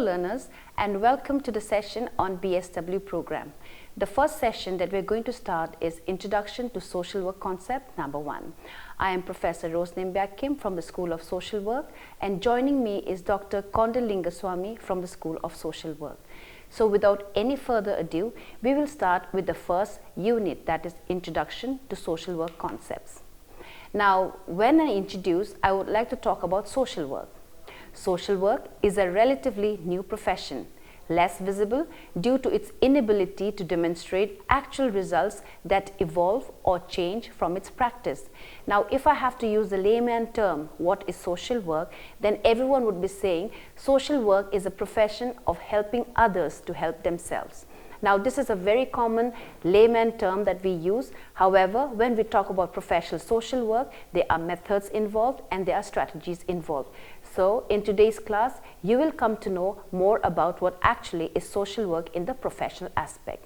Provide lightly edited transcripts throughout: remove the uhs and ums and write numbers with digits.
learners, and welcome to the session on BSW program. The first session that we're going to start is Introduction to Social Work Concept number 1. I am Professor Nembiakkim from the School of Social Work, and joining me is Dr. Kondalingaswamy from the School of Social Work. So without any further ado, we will start with the first unit, that is Introduction to Social Work Concepts. Now, when I introduce, I would like to talk about social work. Social work is a relatively new profession, less visible due to its inability to demonstrate actual results that evolve or change from its practice. Now, if I have to use the layman term, what is social work, then everyone would be saying social work is a profession of helping others to help themselves. Now, this is a very common layman term that we use. However, when we talk about professional social work, there are methods involved and there are strategies involved. So, in today's class, you will come to know more about what actually is social work in the professional aspect.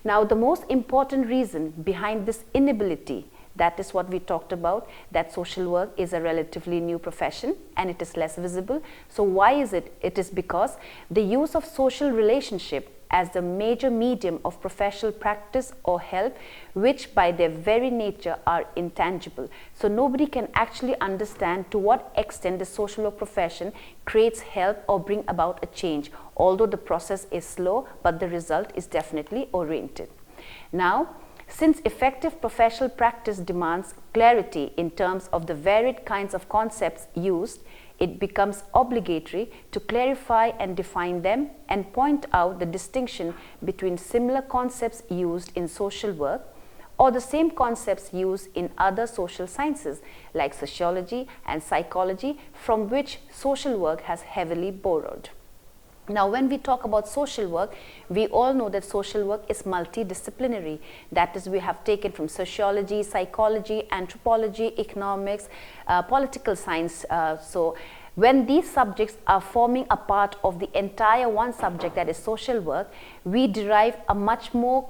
Now, the most important reason behind this inability, that is what we talked about, that social work is a relatively new profession and it is less visible. So, why is it? It is because the use of social relationship as the major medium of professional practice or help, which by their very nature are intangible. So nobody can actually understand to what extent the social work profession creates help or bring about a change, although the process is slow, but the result is definitely oriented. Now, since effective professional practice demands clarity in terms of the varied kinds of concepts used, it becomes obligatory to clarify and define them and point out the distinction between similar concepts used in social work or the same concepts used in other social sciences like sociology and psychology, from which social work has heavily borrowed. Now, when we talk about social work, we all know that social work is multidisciplinary. That is, we have taken from sociology, psychology, anthropology, economics, political science. So, when these subjects are forming a part of the entire one subject, that is social work, we derive a much more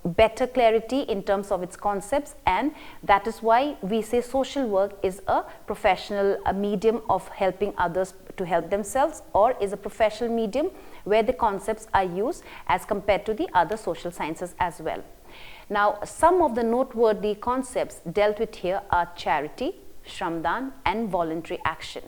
better clarity in terms of its concepts, and that is why we say social work is a professional medium of helping others to help themselves, or is a professional medium where the concepts are used as compared to the other social sciences as well. Now, some of the noteworthy concepts dealt with here are charity, shramdan, and voluntary action.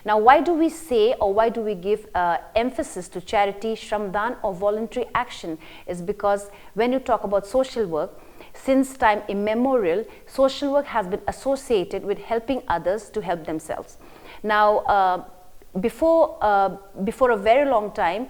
Now, why do we say, or why do we give emphasis to charity, shramdan, or voluntary action? Is because when you talk about social work, since time immemorial, social work has been associated with helping others to help themselves. Now, before a very long time,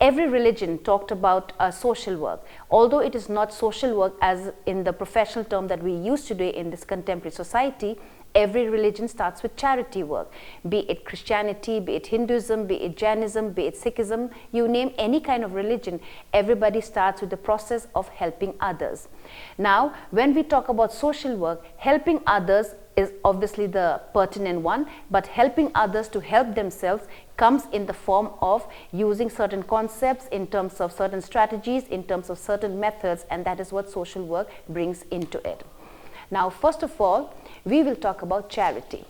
every religion talked about social work. Although it is not social work as in the professional term that we use today in this contemporary society, every religion starts with charity work, be it Christianity, be it Hinduism, be it Jainism, be it Sikhism, you name any kind of religion, everybody starts with the process of helping others. Now, when we talk about social work, helping others is obviously the pertinent one, but helping others to help themselves comes in the form of using certain concepts, in terms of certain strategies, in terms of certain methods, and that is what social work brings into it. Now, first of all, we will talk about charity.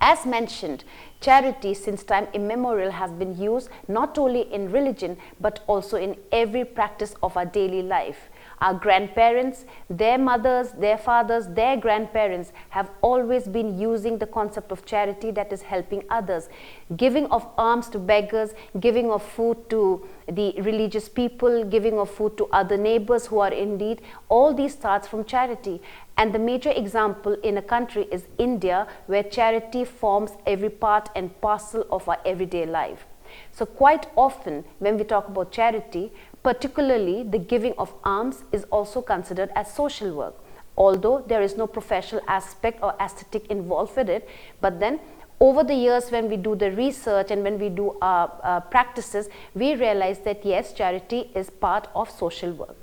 As mentioned, charity since time immemorial has been used not only in religion but also in every practice of our daily life. Our grandparents, their mothers, their fathers, their grandparents have always been using the concept of charity, that is helping others, giving of alms to beggars, giving of food to the religious people, giving of food to other neighbors who are in need. All these starts from charity. And the major example in a country is India, where charity forms every part and parcel of our everyday life. So quite often when we talk about charity, particularly the giving of alms is also considered as social work, although there is no professional aspect or aesthetic involved with it. But then over the years, when we do the research and when we do our practices, we realize that yes, charity is part of social work,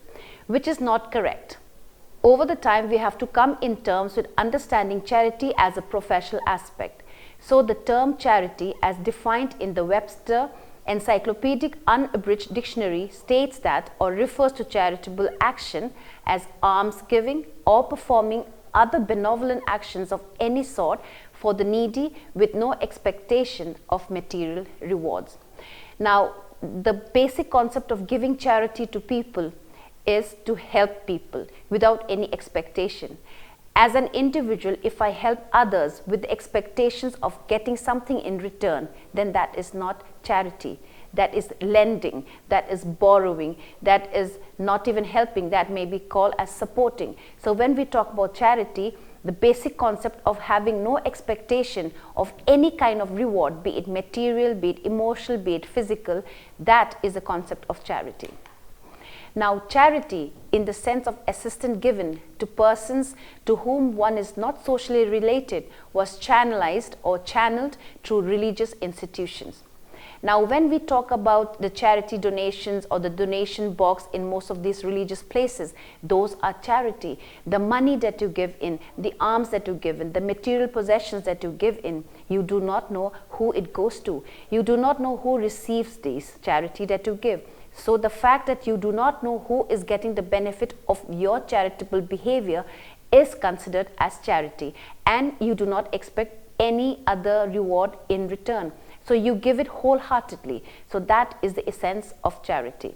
which is not correct. Over the time, we have to come in terms with understanding charity as a professional aspect. So the term charity, as defined in the Webster Encyclopedic Unabridged Dictionary, states that or refers to charitable action as alms giving or performing other benevolent actions of any sort for the needy with no expectation of material rewards. Now, the basic concept of giving charity to people is to help people without any expectation. As an individual, if I help others with the expectations of getting something in return, then that is not charity. That is lending, that is borrowing, that is not even helping, that may be called as supporting. So when we talk about charity, the basic concept of having no expectation of any kind of reward, be it material, be it emotional, be it physical, that is the concept of charity. Now, charity in the sense of assistance given to persons to whom one is not socially related was channelized or channeled through religious institutions. Now, when we talk about the charity donations or the donation box in most of these religious places, those are charity. The money that you give in, the alms that you give in, the material possessions that you give in, you do not know who it goes to. You do not know who receives this charity that you give. So the fact that you do not know who is getting the benefit of your charitable behavior is considered as charity, and you do not expect any other reward in return. So you give it wholeheartedly. So that is the essence of charity.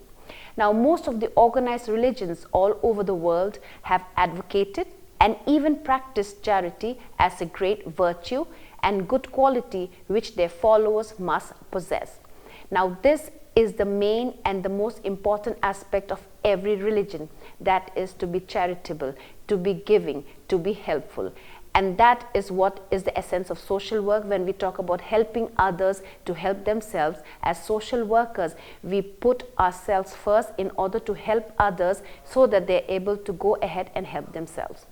Now, most of the organized religions all over the world have advocated and even practiced charity as a great virtue and good quality which their followers must possess. Now, this is the main and the most important aspect of every religion, that is to be charitable, to be giving, to be helpful. And that is what is the essence of social work. When we talk about helping others to help themselves, as social workers, we put ourselves first in order to help others so that they're able to go ahead and help themselves.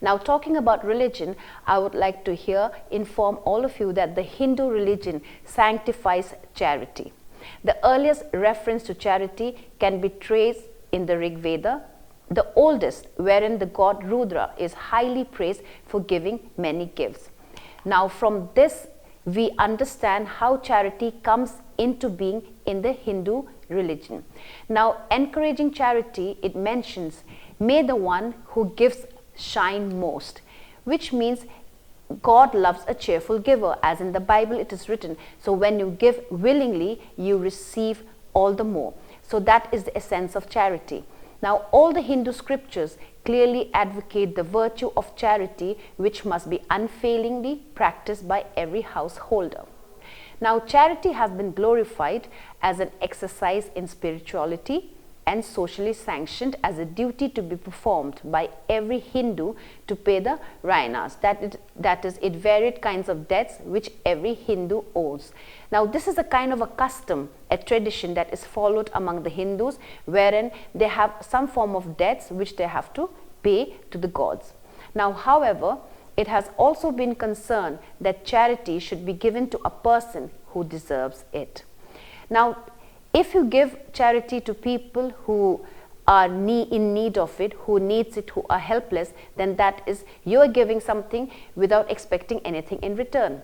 Now, talking about religion, I would like to inform all of you that the Hindu religion sanctifies charity. The earliest reference to charity can be traced in the Rig Veda, the oldest, wherein the god Rudra is highly praised for giving many gifts. Now, from this, we understand how charity comes into being in the Hindu religion. Now, encouraging charity, it mentions, may the one who gives shine most, which means God loves a cheerful giver, as in the Bible it is written. So when you give willingly, you receive all the more. So that is the essence of charity. Now, all the Hindu scriptures clearly advocate the virtue of charity, which must be unfailingly practiced by every householder. Now, charity has been glorified as an exercise in spirituality and socially sanctioned as a duty to be performed by every Hindu to pay the rainas, that is, it varied kinds of debts which every Hindu owes. Now, this is a kind of a custom, a tradition that is followed among the Hindus, wherein they have some form of debts which they have to pay to the gods. Now, however, it has also been concerned that charity should be given to a person who deserves it. Now, if you give charity to people who are in need of it, who needs it, who are helpless, then that is, you are giving something without expecting anything in return.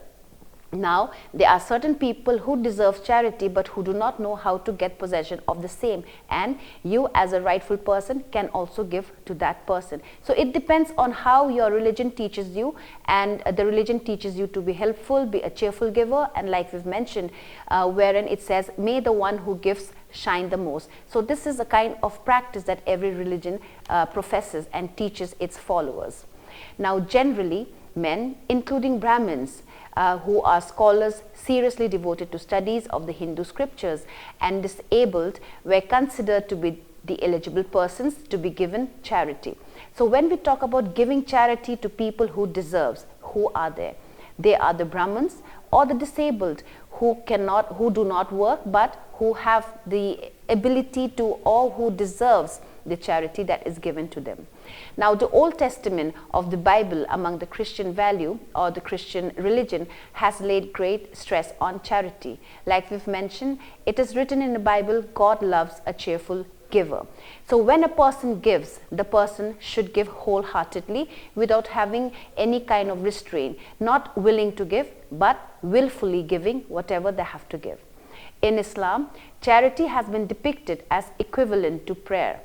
Now, there are certain people who deserve charity but who do not know how to get possession of the same, and you as a rightful person can also give to that person. So it depends on how your religion teaches you, and the religion teaches you to be helpful, be a cheerful giver, and like we've mentioned, wherein it says, may the one who gives shine the most. So this is a kind of practice that every religion professes and teaches its followers. Now, generally, men, including Brahmins, who are scholars seriously devoted to studies of the Hindu scriptures, and disabled, were considered to be the eligible persons to be given charity. So when we talk about giving charity to people who deserves, who are there? They are the Brahmins or the disabled who do not work but who have the ability to, or who deserves the charity that is given to them. Now, the Old Testament of the Bible among the Christian value or the Christian religion has laid great stress on charity. Like we've mentioned, it is written in the Bible, God loves a cheerful giver. So when a person gives, the person should give wholeheartedly without having any kind of restraint, not willing to give but willfully giving whatever they have to give. In Islam, charity has been depicted as equivalent to prayer.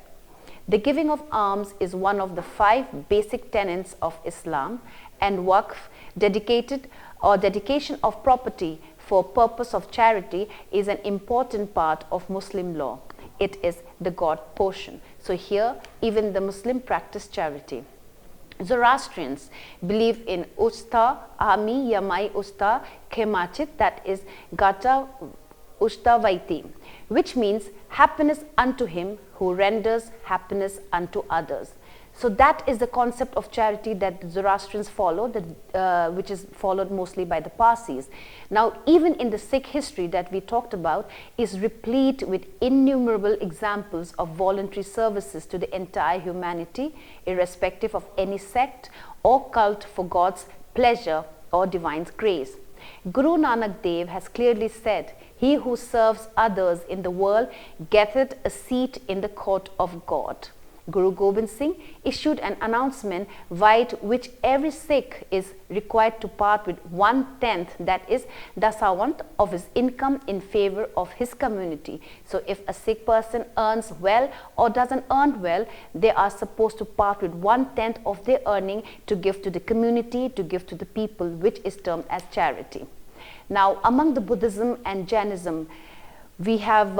The giving of alms is one of the 5 basic tenets of Islam, and waqf, dedication of property for purpose of charity is an important part of Muslim law. It is the God portion. So here even the Muslim practice charity. Zoroastrians believe in Usta Ami Yamai Usta Khemachit, that is Gata Usta Vaiti, which means happiness unto him who renders happiness unto others. So that is the concept of charity that the Zoroastrians follow, which is followed mostly by the Parsis. Now even in the Sikh history that we talked about is replete with innumerable examples of voluntary services to the entire humanity, irrespective of any sect or cult, for God's pleasure or divine grace. Guru Nanak Dev has clearly said, "He who serves others in the world getteth a seat in the court of God." Guru Gobind Singh issued an announcement via which every Sikh is required to part with 1/10, that is dasawant, of his income in favor of his community. So if a Sikh person earns well or doesn't earn well, they are supposed to part with 1/10 of their earning to give to the community, to give to the people, which is termed as charity. Now among the Buddhism and Jainism, we have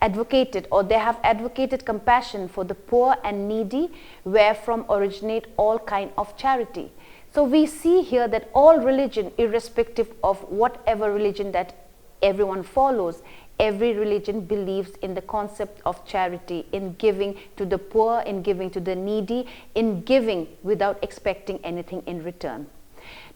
advocated, or they have advocated, compassion for the poor and needy, wherefrom originate all kind of charity. So we see here that all religion, irrespective of whatever religion that everyone follows, every religion believes in the concept of charity, in giving to the poor, in giving to the needy, in giving without expecting anything in return.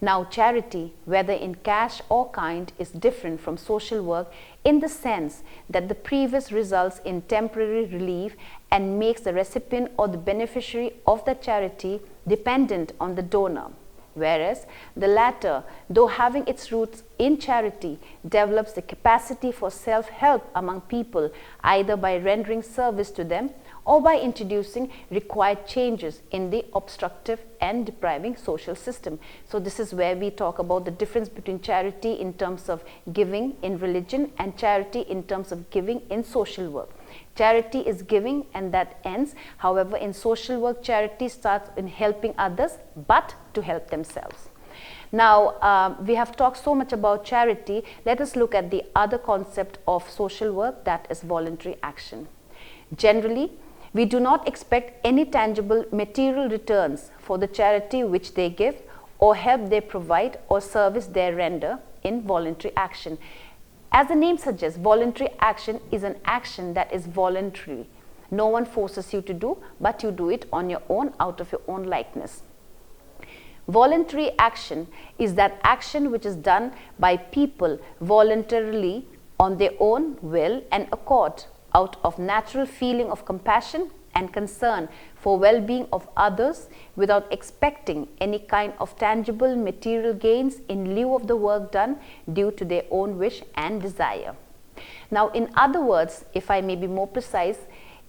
Now charity, whether in cash or kind, is different from social work in the sense that the previous results in temporary relief and makes the recipient or the beneficiary of the charity dependent on the donor, whereas the latter, though having its roots in charity, develops the capacity for self-help among people, either by rendering service to them or by introducing required changes in the obstructive and depriving social system. So this is where we talk about the difference between charity in terms of giving in religion and charity in terms of giving in social work. Charity is giving and that ends. However, in social work, charity starts in helping others, but to help themselves. Now, we have talked so much about charity. Let us look at the other concept of social work, that is voluntary action. Generally, we do not expect any tangible material returns for the charity which they give or help they provide or service they render in voluntary action. As the name suggests, voluntary action is an action that is voluntary. No one forces you to do, but you do it on your own, out of your own likeness. Voluntary action is that action which is done by people voluntarily on their own will and accord, out of natural feeling of compassion and concern for well-being of others, without expecting any kind of tangible material gains in lieu of the work done due to their own wish and desire. Now, in other words, if I may be more precise,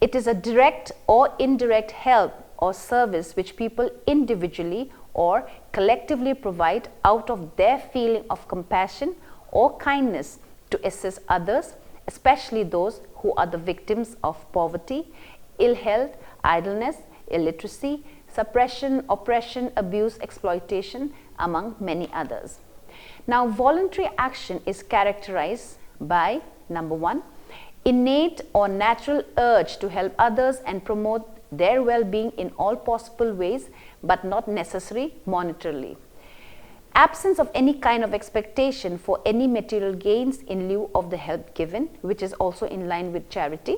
it is a direct or indirect help or service which people individually or collectively provide out of their feeling of compassion or kindness to assist others, especially those who are the victims of poverty, ill health, idleness, illiteracy, suppression, oppression, abuse, exploitation, among many others. Now, voluntary action is characterized by, number one, innate or natural urge to help others and promote their well-being in all possible ways, but not necessary monetarily. Absence of any kind of expectation for any material gains in lieu of the help given, which is also in line with charity.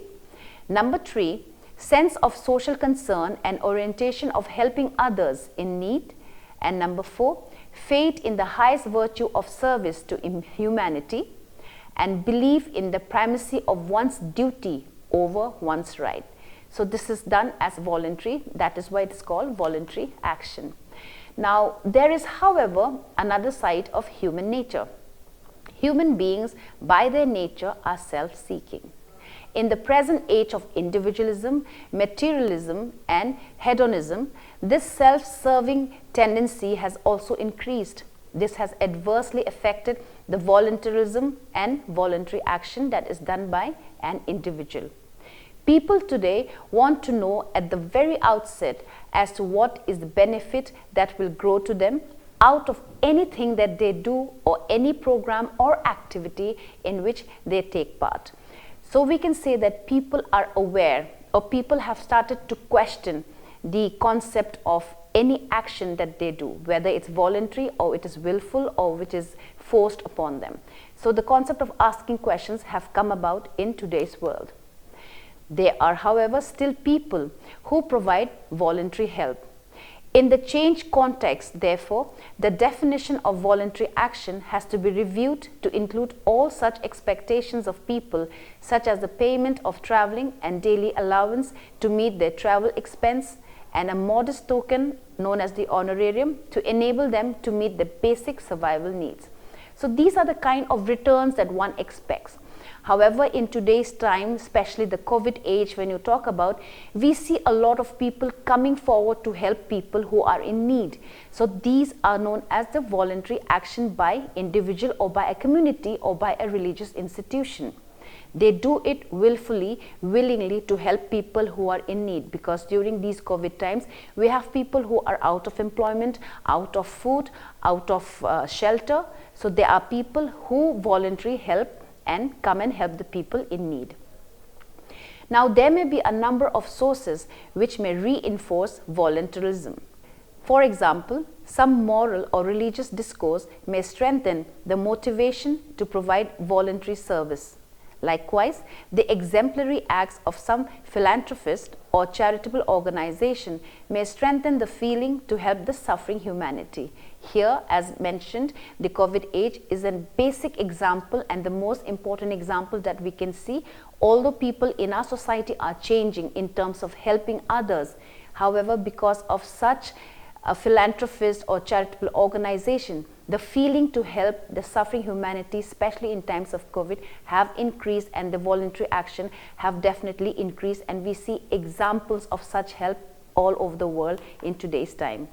Number three, sense of social concern and orientation of helping others in need. And number four, faith in the highest virtue of service to humanity and belief in the primacy of one's duty over one's right. So this is done as voluntary, that is why it is called voluntary action. Now, there is, however, another side of human nature. Human beings, by their nature, are self-seeking. In the present age of individualism, materialism, and hedonism, this self-serving tendency has also increased. This has adversely affected the voluntarism and voluntary action that is done by an individual. People today want to know at the very outset as to what is the benefit that will grow to them out of anything that they do or any program or activity in which they take part. So we can say that people are aware, or people have started to question the concept of any action that they do, whether it's voluntary or it is willful or which is forced upon them. So the concept of asking questions have come about in today's world. There are, however, still people who provide voluntary help. In the change context, therefore, the definition of voluntary action has to be reviewed to include all such expectations of people, such as the payment of traveling and daily allowance to meet their travel expense, and a modest token known as the honorarium to enable them to meet their basic survival needs. So these are the kind of returns that one expects. However, in today's time, especially the COVID age, when you talk about, we see a lot of people coming forward to help people who are in need. So these are known as the voluntary action by individual or by a community or by a religious institution. They do it willfully, willingly to help people who are in need, because during these COVID times, we have people who are out of employment, out of food, out of shelter. So there are people who voluntarily help and come and help the people in need. Now, there may be a number of sources which may reinforce voluntarism. For example, some moral or religious discourse may strengthen the motivation to provide voluntary service. Likewise, the exemplary acts of some philanthropist or charitable organization may strengthen the feeling to help the suffering humanity. Here, as mentioned, the COVID age is a basic example and the most important example that we can see. Although people in our society are changing in terms of helping others, however, because of such a philanthropist or charitable organization, the feeling to help the suffering humanity, especially in times of COVID, have increased, and the voluntary action have definitely increased, and we see examples of such help all over the world in today's time.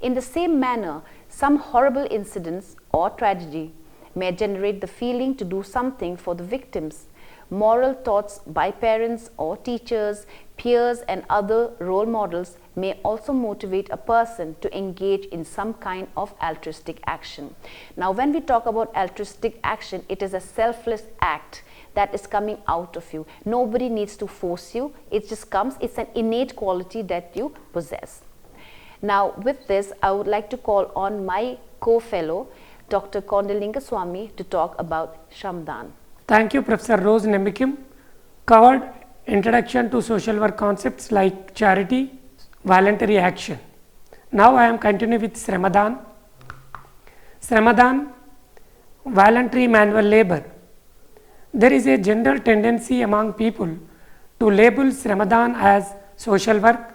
In the same manner, some horrible incidents or tragedy may generate the feeling to do something for the victims. Moral thoughts by parents or teachers, peers and other role models may also motivate a person to engage in some kind of altruistic action. Now, when we talk about altruistic action, it is a selfless act that is coming out of you. Nobody needs to force you. It just comes. It's an innate quality that you possess. Now, with this, I would like to call on my co-fellow, Dr. Kondalinga Swami, to talk about Shramdan. Thank you, Professor Rose Nembiakkim. Covered introduction to social work concepts like charity, voluntary action. Now I am continuing with Shramdan. Shramdan, voluntary manual labor. There is a general tendency among people to label Shramdan as social work,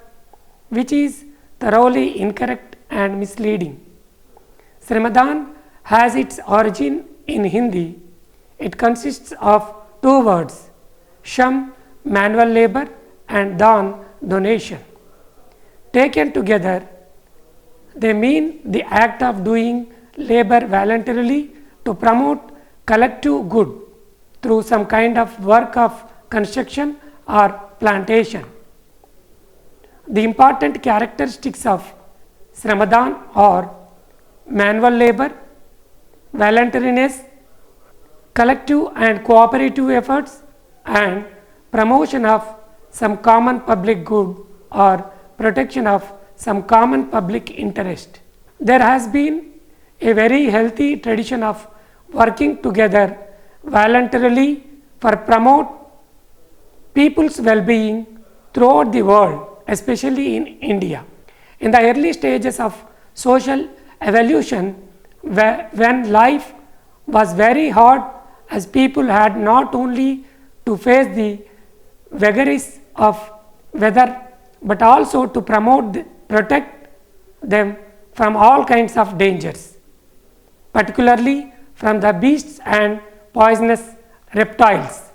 which is thoroughly incorrect and misleading. Shramdan has its origin in Hindi. It consists of two words, sham, manual labor, and dan, donation. Taken together, they mean the act of doing labor voluntarily to promote collective good through some kind of work of construction or plantation. The important characteristics of Shramdan are manual labor, voluntariness, collective and cooperative efforts, and promotion of some common public good or protection of some common public interest. There has been a very healthy tradition of working together voluntarily for promote people's well-being throughout the world, especially in India. In the early stages of social evolution, when life was very hard, as people had not only to face the vagaries of weather, but also to protect them from all kinds of dangers, particularly from the beasts and poisonous reptiles.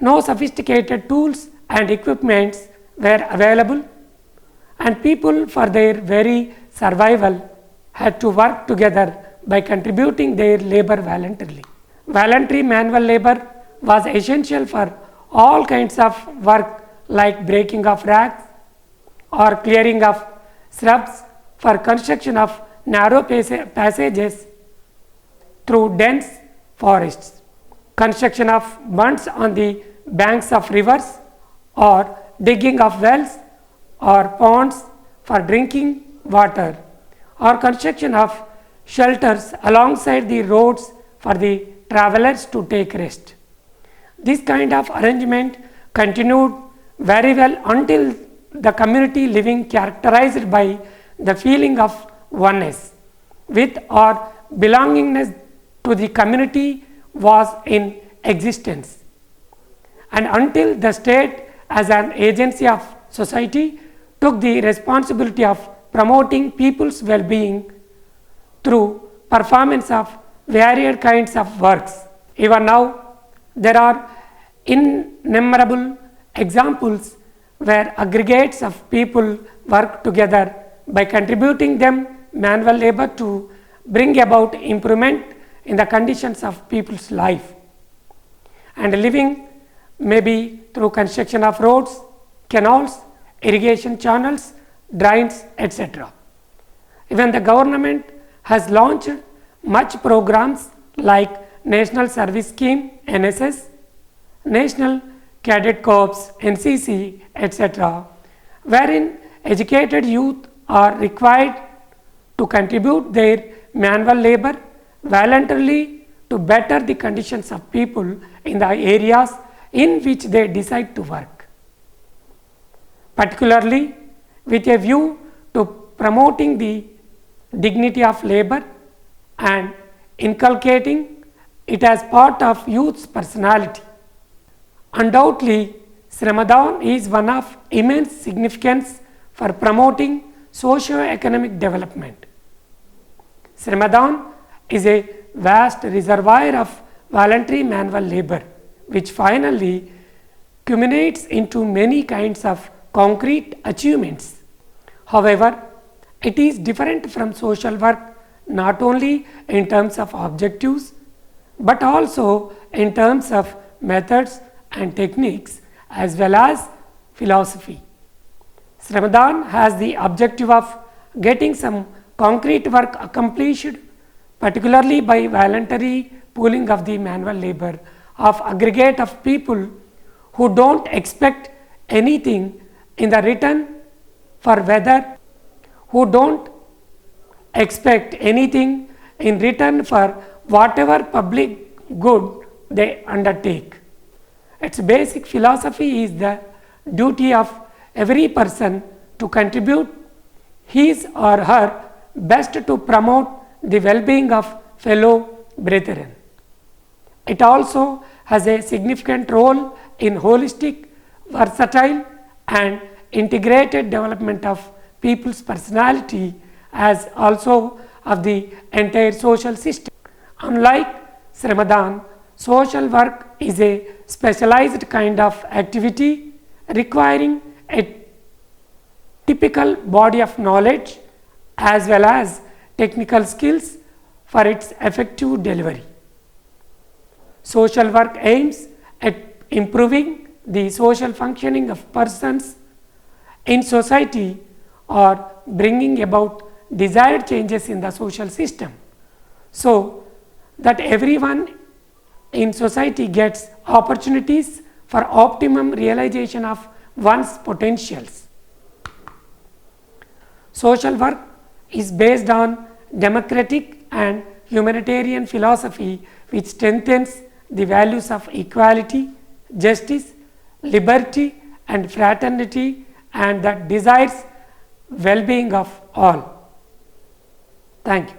No sophisticated tools and equipments were available, and people, for their very survival, had to work together by contributing their labor voluntarily. Voluntary manual labor was essential for all kinds of work like breaking of racks or clearing of shrubs, for construction of narrow passages through dense forests, construction of bunds on the banks of rivers, or digging of wells or ponds for drinking water, or construction of shelters alongside the roads for the travelers to take rest. This kind of arrangement continued very well until the community living characterized by the feeling of oneness with or belongingness to the community was in existence, and until the state as an agency of society took the responsibility of promoting people's well-being through performance of varied kinds of works. Even now, there are innumerable examples where aggregates of people work together by contributing them manual labor to bring about improvement in the conditions of people's life and living, maybe through construction of roads, canals, irrigation channels, drains, etc. Even the government has launched much programs like National Service Scheme (NSS), National Cadet Corps (NCC), etc., wherein educated youth are required to contribute their manual labor voluntarily to better the conditions of people in the areas in which they decide to work, particularly with a view to promoting the dignity of labor and inculcating it as part of youth's personality. Undoubtedly, Sramadan is one of immense significance for promoting socio-economic development. Sramadan is a vast reservoir of voluntary manual labor, which finally culminates into many kinds of concrete achievements. However, it is different from social work not only in terms of objectives, but also in terms of methods and techniques as well as philosophy. Sramadan has the objective of getting some concrete work accomplished, particularly by voluntary pooling of the manual labor of aggregate of people who don't expect anything in the return for whether who don't expect anything in return for whatever public good they undertake. Its basic philosophy is the duty of every person to contribute his or her best to promote the well-being of fellow brethren. It also has a significant role in holistic, versatile and integrated development of people's personality as also of the entire social system. Unlike Sramadan, social work is a specialized kind of activity requiring a typical body of knowledge as well as technical skills for its effective delivery. Social work aims at improving the social functioning of persons in society or bringing about desired changes in the social system, so that everyone in society gets opportunities for optimum realization of one's potentials. Social work is based on democratic and humanitarian philosophy which strengthens the values of equality, justice, liberty and fraternity, and that desires well-being of all. Thank you.